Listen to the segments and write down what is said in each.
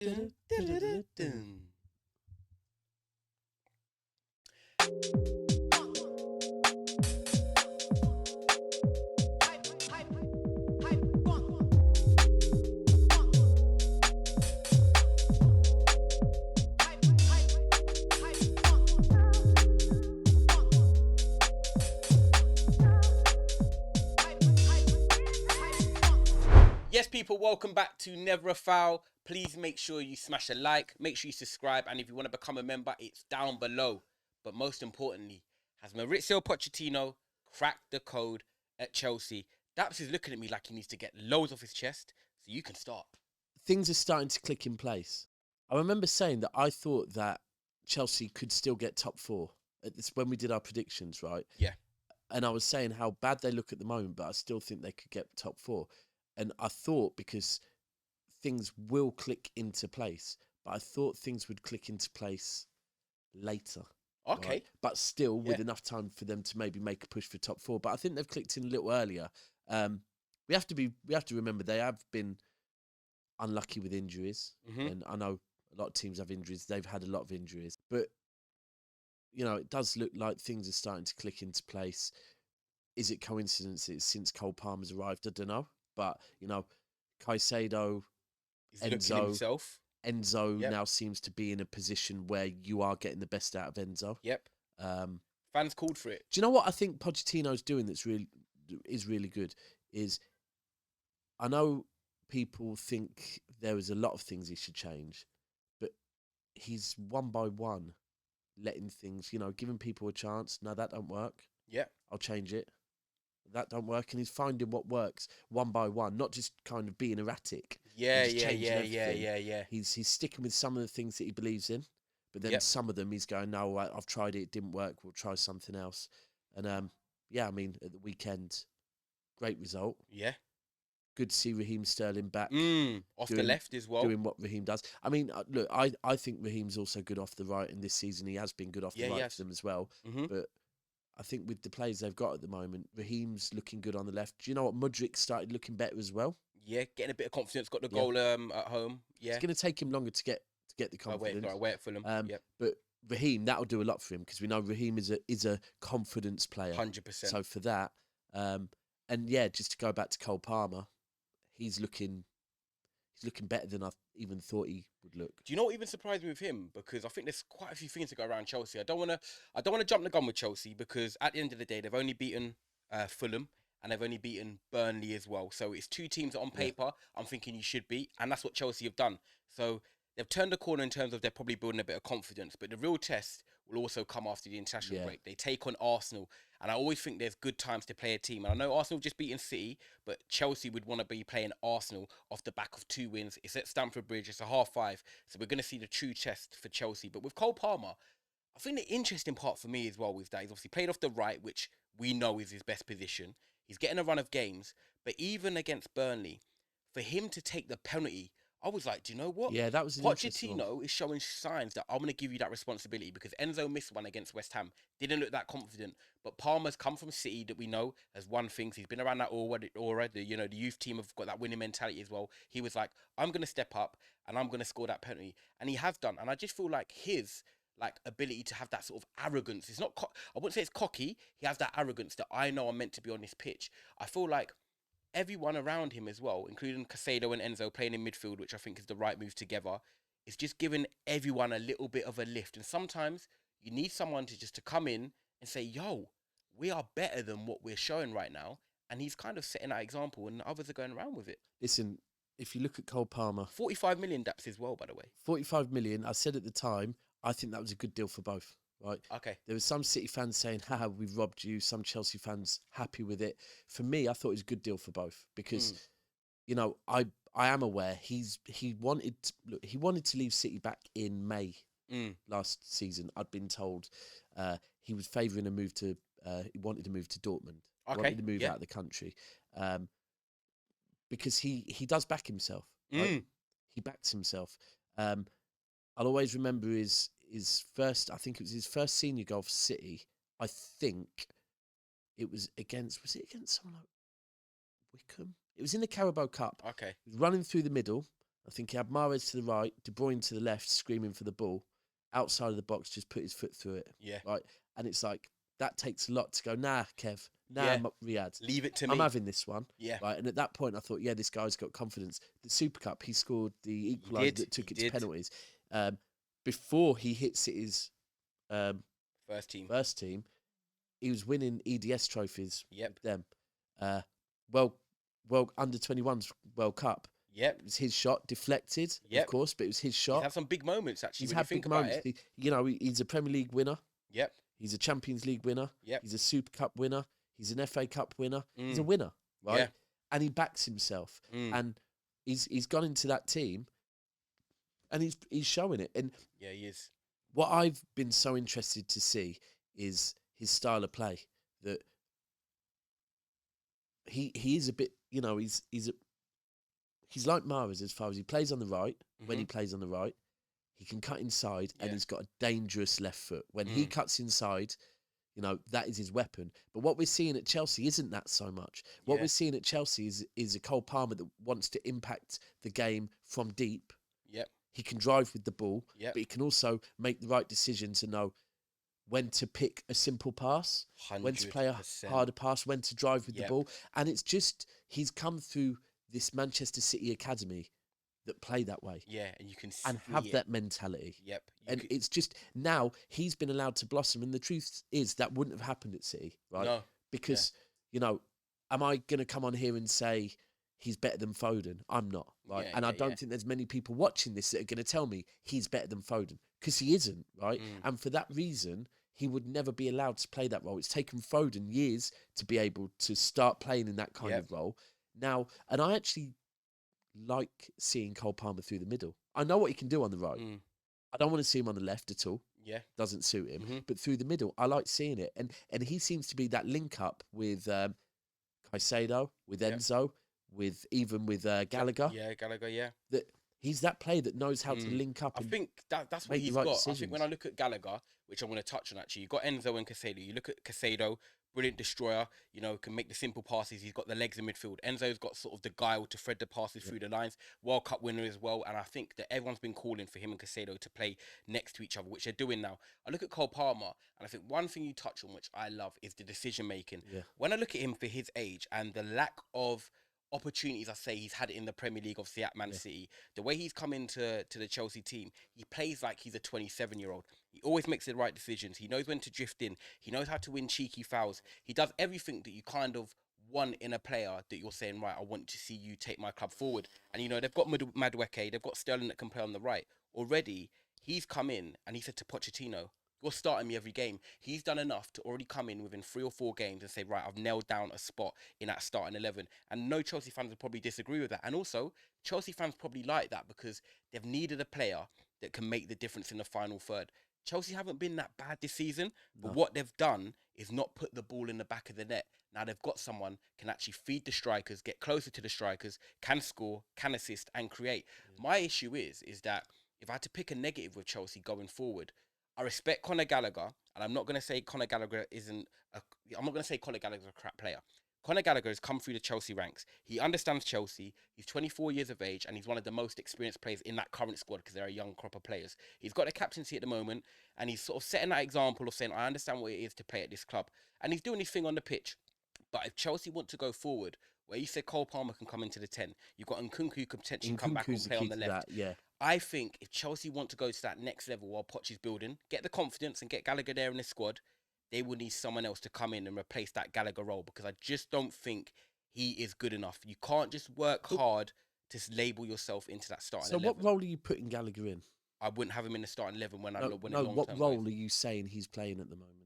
Dun. Yes, people, welcome back to Never a Foul. Please make sure you smash a like, make sure you subscribe, and if you want to become a member, it's down below. But most importantly, has Maurizio Pochettino cracked the code at Chelsea? Daps is looking at me like he needs to get loads off his chest, so you can start. Things are starting to click in place. I remember saying that I thought that Chelsea could still get top four at this, when we did our predictions, right? Yeah. And I was saying how bad they look at the moment, but I still think they could get top four. And I thought because things will click into place, but I thought things would click into place later. Okay. Right? But still with enough time for them to maybe make a push for top four. But I think they've clicked in a little earlier. We have to remember they have been unlucky with injuries, and I know a lot of teams have injuries. They've had a lot of injuries, but you know, it does look like things are starting to click into place. Is it coincidence it's since Cole Palmer's arrived? I don't know, but you know, Caicedo, He's looking himself. Enzo now seems to be in a position where you are getting the best out of Enzo. Yep. Fans called for it. Do you know what I think Pochettino's doing that's really good? Is I know people think there is a lot of things he should change, but he's one by one letting things, you know, giving people a chance. No, that don't work. Yeah. I'll change it. That don't work. And he's finding what works one by one, not just kind of being erratic. Yeah. He's sticking with some of the things that he believes in, but then some of them he's going, no, I've tried it, it didn't work, we'll try something else. And I mean, at the weekend, great result. Yeah. Good to see Raheem Sterling back. Off the left as well. Doing what Raheem does. I mean, look, I think Raheem's also good off the right, and this season he has been good off the right for them as well. But I think with the players they've got at the moment, Raheem's looking good on the left. Do you know what? Mudryk started looking better as well. Yeah, getting a bit of confidence. Got the goal at home. Yeah, it's going to take him longer to get the confidence. Away at Fulham. But Raheem, that'll do a lot for him because we know Raheem is a confidence player. 100%. So for that, and yeah, just to go back to Cole Palmer, he's looking better than I even thought he would look. Do you know what even surprised me with him? Because I think there's quite a few things to go around Chelsea. I don't want to jump the gun with Chelsea because at the end of the day, they've only beaten Fulham and they've only beaten Burnley as well. So it's two teams that on paper I'm thinking you should beat, and that's what Chelsea have done. So they've turned the corner in terms of they're probably building a bit of confidence. But the real test will also come after the international break. They take on Arsenal. And I always think there's good times to play a team. And I know Arsenal just beaten City, but Chelsea would want to be playing Arsenal off the back of 2 wins. It's at Stamford Bridge. It's a 50-50. So we're going to see the true test for Chelsea. But with Cole Palmer, I think the interesting part for me as well with that is obviously played off the right, which we know is his best position. He's getting a run of games. But even against Burnley, for him to take the penalty, I was like, do you know what? Yeah, that was Pochettino is showing signs that I'm going to give you that responsibility because Enzo missed one against West Ham. Didn't look that confident. But Palmer's come from City that we know has won things. He's been around that already. You know, the youth team have got that winning mentality as well. He was like, I'm going to step up and I'm going to score that penalty. And he has done. And I just feel like his ability to have that sort of arrogance. It's not, I wouldn't say it's cocky. He has that arrogance that I know I'm meant to be on this pitch. I feel like everyone around him as well, including Caicedo and Enzo playing in midfield, which I think is the right move together, is just giving everyone a little bit of a lift. And sometimes you need someone to come in and say, yo, we are better than what we're showing right now. And he's kind of setting that example and others are going around with it. Listen, if you look at Cole Palmer... 45 million Daps as well, by the way. 45 million, I said at the time, I think that was a good deal for both. Right. Okay. There was some City fans saying, haha, we've robbed you. Some Chelsea fans happy with it. For me, I thought it was a good deal for both because, you know, I am aware he wanted to leave City back in May last season. I'd been told he was favouring a move to he wanted to move to Dortmund. Okay. Wanted to move out of the country because he does back himself. Right? He backs himself. I'll always remember his first, I think it was his first senior goal for City. I think it was against someone like Wickham? It was in the Carabao Cup. Okay. He was running through the middle, I think he had Mahrez to the right, De Bruyne to the left, screaming for the ball. Outside of the box, just put his foot through it. Yeah. Right. And it's like, that takes a lot to go, nah, Kev, nah, Yeah. Riyadh. Leave it to I'm me. having this one. Yeah. Right. And at that point, I thought, yeah, this guy's got confidence. The Super Cup, he scored the equaliser that took it to penalties. Before he hit City's first team, he was winning EDS trophies Yep. with them. Under 21's World Cup. Yep. It was his shot, deflected, Yep. of course, but it was his shot. He's had some big moments, actually. He's when had you think big about moments. it. He's a Premier League winner. Yep. He's a Champions League winner. Yep. He's a Super Cup winner. He's an FA Cup winner. He's a Mm. winner, right? Yeah. And he backs himself. Mm. And he's gone into that team and he's showing it. And Yeah, he is. what I've been so interested to see is his style of play. That he is a bit, he's like Mahrez as far as he plays on the right. When he plays on the right, he can cut inside, and Yeah. he's got a dangerous left foot. When he cuts inside, that is his weapon. But what we're seeing at Chelsea isn't that so much. What Yeah. we're seeing at Chelsea is a Cole Palmer that wants to impact the game from deep. Yep. He can drive with the ball, Yep. but he can also make the right decision to know when to pick a simple pass, when to play a 100%. harder pass, when to drive with the Yep. ball. And it's just, he's come through this Manchester City academy that play that way Yeah, and you can see and have it. that mentality. Yep. And it's just, now he's been allowed to blossom. And the truth is that wouldn't have happened at City, right? No. Because, am I going to come on here and say he's better than Foden? I'm not, right? Yeah, and I yeah, don't yeah. think there's many people watching this that are going to tell me he's better than Foden, because he isn't, right? And for that reason, he would never be allowed to play that role. It's taken Foden years to be able to start playing in that kind of role. Now, and I actually like seeing Cole Palmer through the middle. I know what he can do on the right. I don't want to see him on the left at all. Yeah. Doesn't suit him. But through the middle, I like seeing it. And he seems to be that link up with Caicedo, with Enzo, with Gallagher. Yeah, Gallagher, yeah. That he's that player that knows how to link up. I and think that's what make the he's right got. I think decisions. when I look at Gallagher, which I want to touch on actually, you've got Enzo and Caicedo. You look at Caicedo, brilliant destroyer, can make the simple passes. He's got the legs in midfield. Enzo's got sort of the guile to thread the passes through the lines. World Cup winner as well. And I think that everyone's been calling for him and Caicedo to play next to each other, which they're doing now. I look at Cole Palmer, and I think one thing you touch on, which I love, is the decision making. Yeah. When I look at him for his age and the lack of opportunities, I say he's had it in the Premier League, obviously at Man City. The way he's come into the Chelsea team, he plays like he's a 27-year-old. He always makes the right decisions. He knows when to drift in. He knows how to win cheeky fouls. He does everything that you kind of want in a player that you're saying, right, I want to see you take my club forward. And, they've got Madueke, they've got Sterling that can play on the right. Already, he's come in and he said to Pochettino, you're starting me every game. He's done enough to already come in within 3 or 4 games and say, right, I've nailed down a spot in that starting 11. And no Chelsea fans would probably disagree with that. And also, Chelsea fans probably like that because they've needed a player that can make the difference in the final third. Chelsea haven't been that bad this season, but what they've done is not put the ball in the back of the net. Now they've got someone can actually feed the strikers, get closer to the strikers, can score, can assist, and create. My issue is that if I had to pick a negative with Chelsea going forward, I respect Conor Gallagher, and I'm not going to say Conor Gallagher I'm not going to say Conor Gallagher's a crap player. Conor Gallagher has come through the Chelsea ranks. He understands Chelsea. He's 24 years of age, and he's one of the most experienced players in that current squad because they're a young crop of players. He's got the captaincy at the moment, and he's sort of setting that example of saying, I understand what it is to play at this club. And he's doing his thing on the pitch. But if Chelsea want to go forward, where you said Cole Palmer can come into the 10, you've got Nkunku who could potentially come back and play on the left. I think if Chelsea want to go to that next level while Poch is building, get the confidence and get Gallagher there in the squad, they will need someone else to come in and replace that Gallagher role because I just don't think he is good enough. You can't just work hard to label yourself into that starting 11. So what role are you putting Gallagher in? I wouldn't have him in the starting 11 when what role are you saying he's playing at the moment?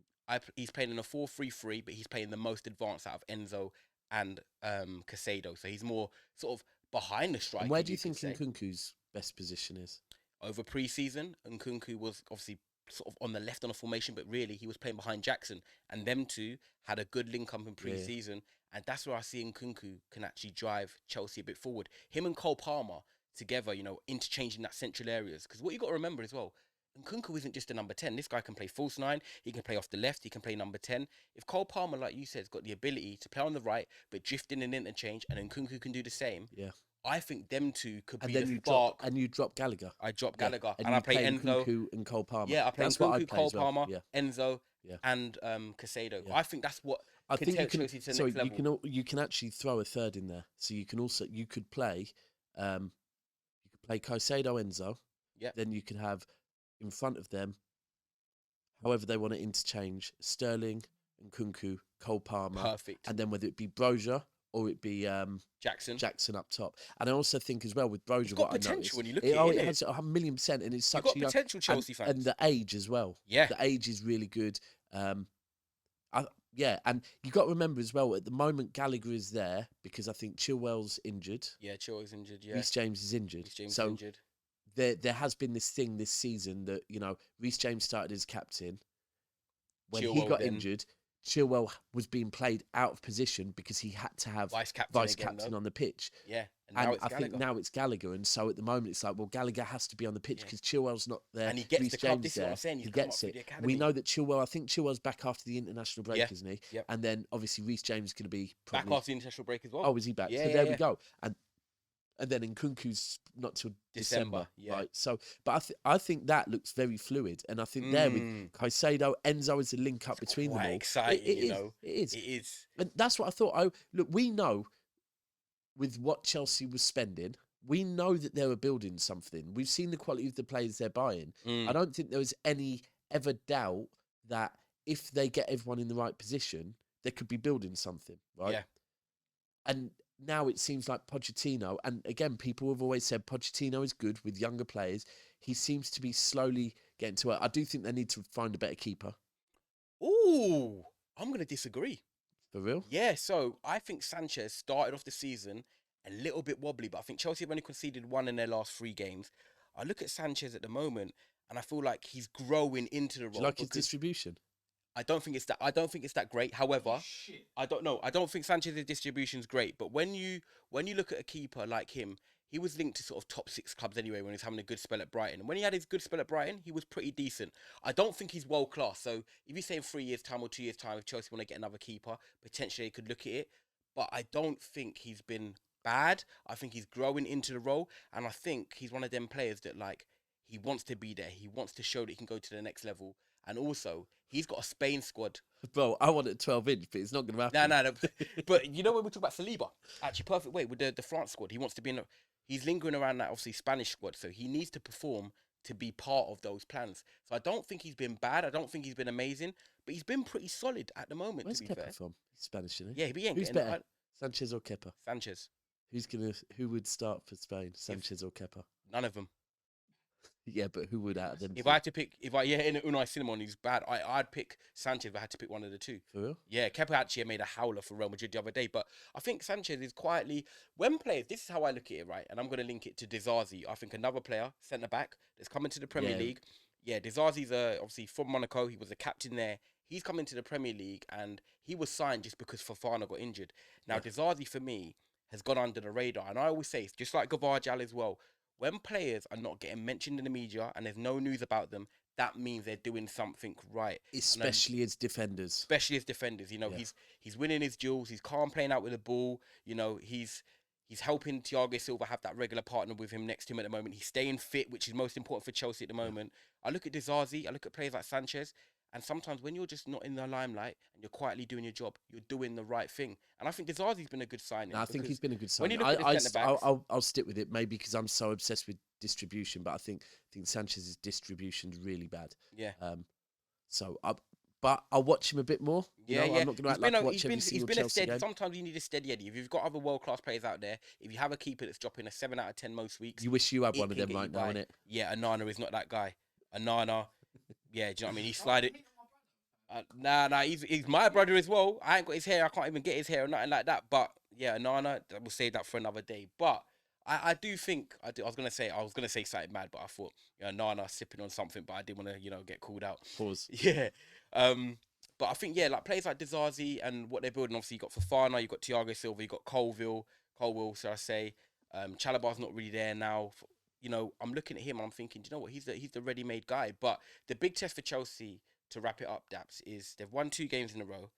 He's playing in a 4-3-3, but he's playing the most advanced out of Enzo and Caicedo. So he's more sort of behind the striker. And where do you think Nkunku's best position is? Over pre-season, Nkunku was obviously sort of on the left on a formation, but really he was playing behind Jackson. And them two had a good link up in pre-season. And that's where I see Nkunku can actually drive Chelsea a bit forward. Him and Cole Palmer together, interchanging that central areas. Because what you got to remember as well, Nkunku isn't just a number 10. This guy can play false 9. He can play off the left. He can play number 10. If Cole Palmer, like you said, has got the ability to play on the right, but drift in and interchange, and Nkunku can do the same, I think them two could And be then the you spark. drop Gallagher. I drop Yeah. Gallagher And and I you play play Enzo. Nkunku and Cole Palmer. Yeah, I play That's what I Nkunku, play Cole as well. Palmer, Yeah. Enzo, Yeah. and Casado. Yeah. I think that's what I can think you take can. Chelsea to the Sorry, next level. you can actually throw a third in there. So you could play, you could play Caicedo, Enzo. Yeah. Then you could have in front of them, however they want to interchange, Sterling and Nkunku, Cole Palmer, Perfect. and then whether it be Broja or it be Jackson. up top. And I also think as well with Broja, It's got what I potential noticed, when you look at it, it innit? has 1,000,000%, and it's You've such got a young potential, Chelsea and fans. the age as well. Yeah. The age is really good. Yeah, and you got to remember as well, at the moment Gallagher is there because I think Chilwell's injured. Yeah, Chilwell's injured, yeah. Reece James is injured. Reece James so injured. there has been this thing this season that, Reece James started as captain. When he Chilwell got then- injured, Chilwell was being played out of position because he had to have Vice captain vice again, captain though. on the pitch. Yeah, and And now it's I Gallagher. think now it's Gallagher, and so at the moment it's like, well, Gallagher has to be on the pitch Yeah. because Chilwell's not there. And he gets Reece the club. James This is what I'm there. saying. He He's come gets up through it. the academy. We know that I think Chilwell's back after the international break, Yeah, isn't he? yep. And then obviously Reece James is going to be back probably after the international break as well. Oh, is he back? Yeah, So yeah, there yeah. we go. And then Nkunku's not till December, yeah. right? So, but I think that looks very fluid, and I think there with Caicedo, Enzo is a link up between them Quite all. exciting, It you is, know. It is. It is. And that's what I thought. Look, we know with what Chelsea was spending, we know that they were building something. We've seen the quality of the players they're buying. I don't think there was any ever doubt that if they get everyone in the right position, they could be building something, right? Yeah. And now it seems like Pochettino, and again, people have always said Pochettino is good with younger players. He seems to be slowly getting to it. I do think they need to find a better keeper. Ooh, I'm going to disagree. For real? Yeah, so I think Sanchez started off the season a little bit wobbly, but I think Chelsea have only conceded one in their last 3 games. I look at Sanchez at the moment, and I feel like he's growing into the role. Do you like his distribution? I don't think it's that great. However, I don't know. I don't think Sanchez's distribution is great. But when you look at a keeper like him, he was linked to sort of top 6 clubs anyway when he was having a good spell at Brighton. And when he had his good spell at Brighton, he was pretty decent. I don't think he's world class. So if you say in 3 years' time or 2 years' time, if Chelsea want to get another keeper, potentially they could look at it. But I don't think he's been bad. I think he's growing into the role, and I think he's one of them players that he wants to be there. He wants to show that he can go to the next level. And also, he's got a Spain squad. Bro, I want it 12-inch, but it's not going to happen. No. But you know when we talk about Saliba, actually, perfect way with the France squad. He wants to be he's lingering around that obviously Spanish squad, so he needs to perform to be part of those plans. So I don't think he's been bad. I don't think he's been amazing, but he's been pretty solid at the moment. Where's to be Kepa fair, from? He's Spanish, isn't he? yeah, he ain't Who's getting better, Sanchez or Kepa? Sanchez. Who would start for Spain, Sanchez or Kepa? None of them. Yeah, but who would out of them? If I had to pick, in Unai Simon, he's bad. I'd pick Sanchez if I had to pick one of the two. For real? Yeah, Kepa actually made a howler for Real Madrid the other day, but I think Sanchez is quietly, when players, this is how I look at it, right? And I'm going to link it to Disasi. I think another player, centre-back, that's coming to the Premier League. Yeah, Disasi's obviously from Monaco. He was a captain there. He's come into the Premier League, and he was signed just because Fofana got injured. Now, Disasi, for me, has gone under the radar. And I always say, it's just like Gvardiol as well, when players are not getting mentioned in the media and there's no news about them, that means they're doing something right. Especially as defenders. He's winning his duels. He's calm playing out with the ball. He's helping Thiago Silva have that regular partner with him next to him at the moment. He's staying fit, which is most important for Chelsea at the moment. I look at Disasi. I look at players like Sanchez. And sometimes when you're just not in the limelight and you're quietly doing your job, you're doing the right thing. And I think Disasi's been a good signing. No, I think he's been a good signing. When you look at the centre-backs, I'll stick with it, maybe because I'm so obsessed with distribution, but I think Sanchez's distribution is really bad. Yeah. But I'll watch him a bit more. I'm not going to act like I watch every single Chelsea game. Sometimes you need a steady Eddie. If you've got other world-class players out there, if you have a keeper that's dropping a 7 out of 10 most weeks... You wish you had one of them right now, innit? Yeah, Onana is not that guy. Onana, yeah, do you know what I mean? He slided... he's my brother as well. I ain't got his hair. I can't even get his hair or nothing like that. But yeah, Nana, we'll save that for another day. But I do think I was gonna say something mad, but I thought Nana sipping on something, but I didn't want to get called out. Pause. Yeah. But I think like players like Disasi and what they're building. Obviously, you got Fofana, you got Thiago Silva, you got Colville, so I say Chalobah's not really there now. I'm looking at him and I'm thinking, do you know what? He's the ready-made guy. But the big test for Chelsea, to wrap it up, Daps, is they've won 2 games in a row.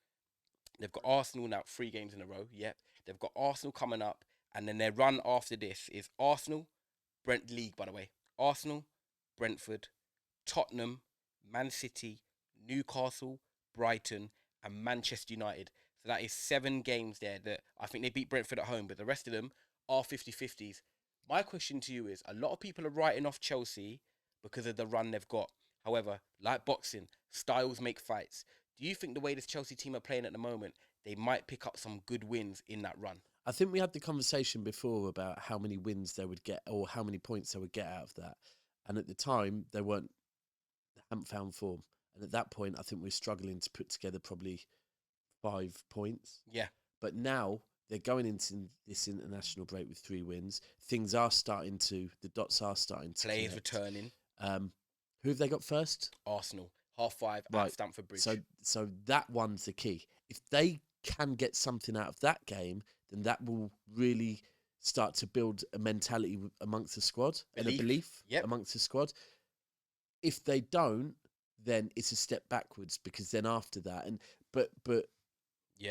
They've got Arsenal now 3 games in a row. Yep. They've got Arsenal coming up, and then their run after this is Arsenal, League, by the way. Arsenal, Brentford, Tottenham, Man City, Newcastle, Brighton, and Manchester United. So that is 7 games there that I think they beat Brentford at home, but the rest of them are 50-50s. My question to you is, a lot of people are writing off Chelsea because of the run they've got. However, like boxing, styles make fights. Do you think the way this Chelsea team are playing at the moment, they might pick up some good wins in that run? I think we had the conversation before about how many wins they would get or how many points they would get out of that. And at the time, they hadn't found form. And at that point, I think we're struggling to put together probably 5 points. Yeah. But now they're going into this international break with 3 wins. Things are starting to, the dots are starting to Players connect. returning. Who have they got first? Arsenal. 5:30 at Stamford Bridge. So that one's the key. If they can get something out of that game, then that will really start to build a mentality amongst the squad and a belief amongst the squad. If they don't, then it's a step backwards, because then after that, but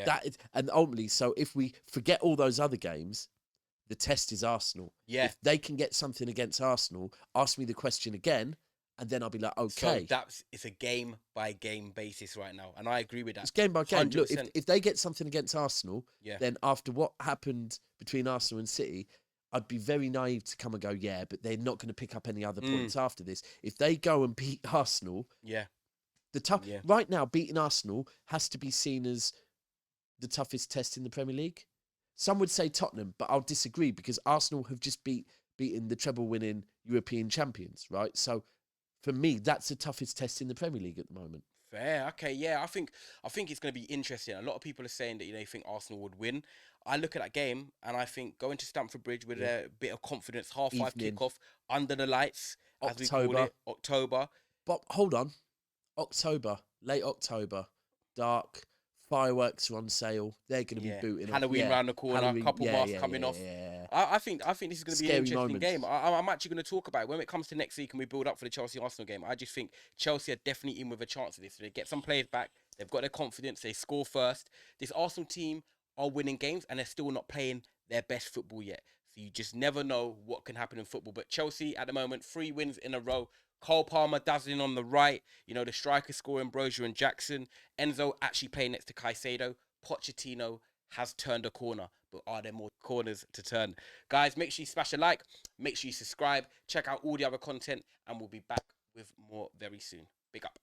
that is, and ultimately, so if we forget all those other games, the test is Arsenal. Yeah. If they can get something against Arsenal, ask me the question again, and then I'll be like, okay. So it's a game-by-game basis right now, and I agree with that. It's game by game. 100%. Look, if they get something against Arsenal, Yeah. then after what happened between Arsenal and City, I'd be very naive to come and go, yeah, but they're not going to pick up any other points after this. If they go and beat Arsenal, right now, beating Arsenal has to be seen as the toughest test in the Premier League. Some would say Tottenham, but I'll disagree, because Arsenal have just beaten the treble-winning European champions, right? So for me, that's the toughest test in the Premier League at the moment. Fair. Okay, yeah. I think it's going to be interesting. A lot of people are saying that they think Arsenal would win. I look at that game and I think going to Stamford Bridge with a bit of confidence, 5:30 kickoff, under the lights, as we call it, October. But hold on, late October, dark. Fireworks are on sale. They're going to be booting. Halloween round the corner. A couple masks coming off. Yeah. I think this is going to be an interesting moment. game. I'm actually going to talk about it when it comes to next week and we build up for the Chelsea Arsenal game. I just think Chelsea are definitely in with a chance of this. They get some players back. They've got their confidence. They score first. This Arsenal team are winning games and they're still not playing their best football yet. So you just never know what can happen in football. But Chelsea at the moment, 3 wins in a row. Cole Palmer dazzling on the right. You know, the strikers scoring, Brozier and Jackson. Enzo actually playing next to Caicedo. Pochettino has turned a corner. But are there more corners to turn? Guys, make sure you smash a like. Make sure you subscribe. Check out all the other content. And we'll be back with more very soon. Big up.